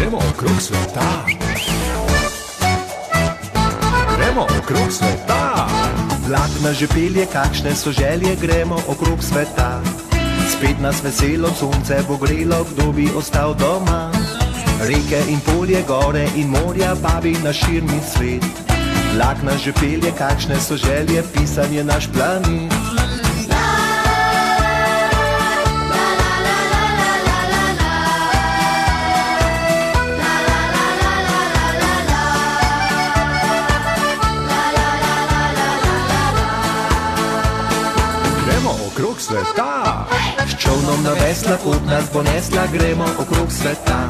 Gremo okrog sveta. Gremo okrog sveta. Vlak nas že pelje, kakšne so želje, gremo okrog sveta. Spet nas veselo sonce bo grelo, kdo bi ostal doma. Reke in polje, gore in morja, vabi na širni svet. Vlak nas že pelje, kakšne so želje, pisan je naš planet. Okrog sveta. S čovnom na vesla pot nas bo nesla, gremo okrog sveta.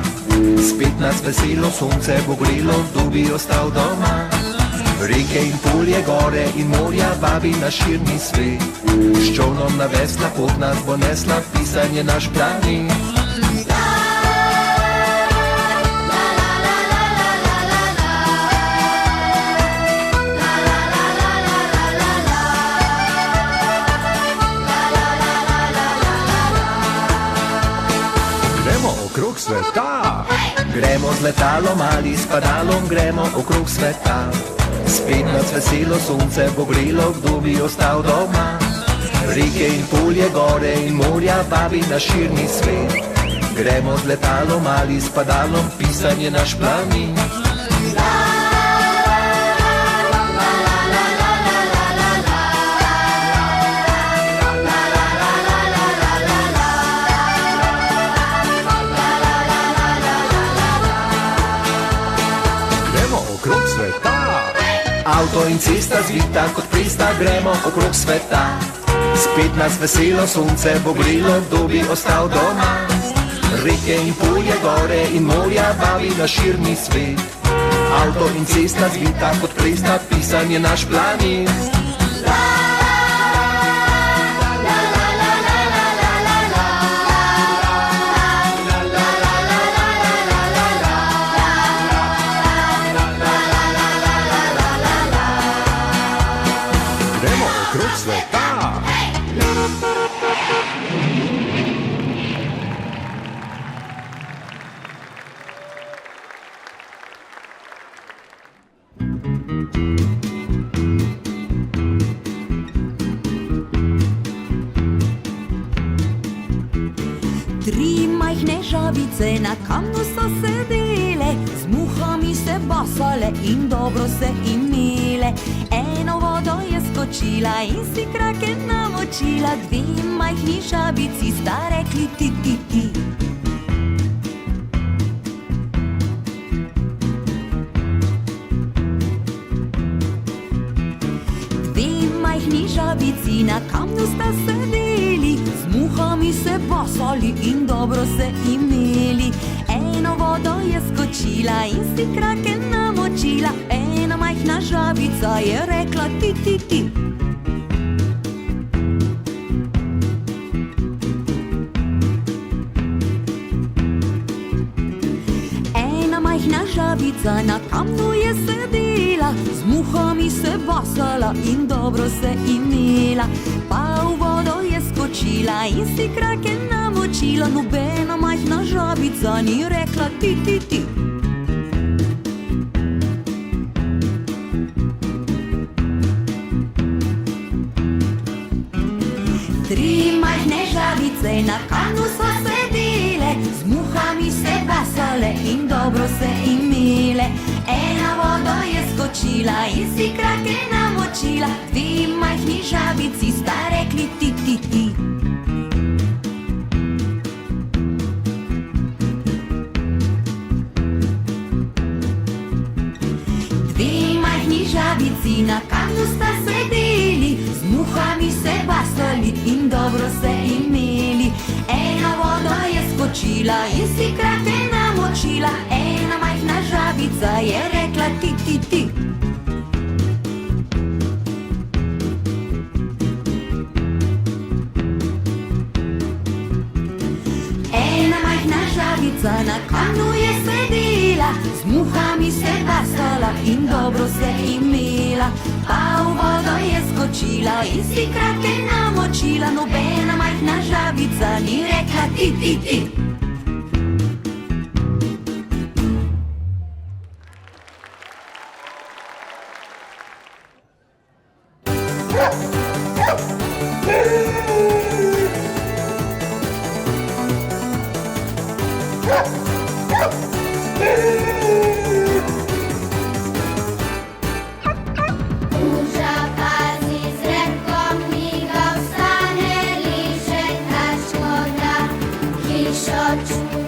Spet nas veselo sonce bo grelo, kdo bi ostal doma. Reke in polje, gore in morja, vabi na širni svet. S čovnom na vesla pot nas bo nesla, pisan je naš planet. Okrog sveta. Gremo z letalom ali s padalom, gremo okrog sveta. Spet nas veselo sonce bo grelo, kdo bi ostal doma. Reke in polje, gore in morja, vabi na širni svet. Gremo z letalom ali s padalom, pisan je naš planet. Avto in cesta zvita kot presta, gremo okrog sveta. Spet nas veselo sonce bo grelo, kdo bi ostal doma. Reke in polje, gore in morja, vabi na širni svet. Avto in cesta zvita kot presta, pisan je naš planet. Okrog sveta. Tri majhne žabice na kamnu so sedele, z muhami se basale in dobro se imele. Eno vodo je skočila in si krake namočila, dve majhni žabici sta rekli ti, ti, ti. Dve majhni žabici na kamnu sta sedeli, z muhami se basali in dobro se imeli. Eno vodo je skočila in si krake namočila, ena majhna žabica je rekla ti, ti, ti. Ena majhna žabica na kamnu je sedela, z muhami se basala in dobro se imela. Pa v vodo je skočila in si krake namočila, nobena majhna žabica ni rekla ti, ti, ti. Tri majhne žabice na kamnu so sedele, z muhami se basale in dobro se imele. Ena vodo je skočila in si krake namočila, dve majhni žabici sta rekli ti, ti, ti. Dve majhni žabici na kamnu sta sedeli, z muhami se basali in dobro se imeli. Ena vodo je skočila in si krake namočila, ena majhna žabica je rekla ti, ti, ti. Ena majhna žabica na kamnu je sedela, z muhami se basala in dobro se imela. Pa v vodo je skočila in si krake namočila, nobena majhna žabica ni rekla ti, ti, ti. Burza pazi z ręką miga, wstanie liże, ta szkoda. Hiszoczu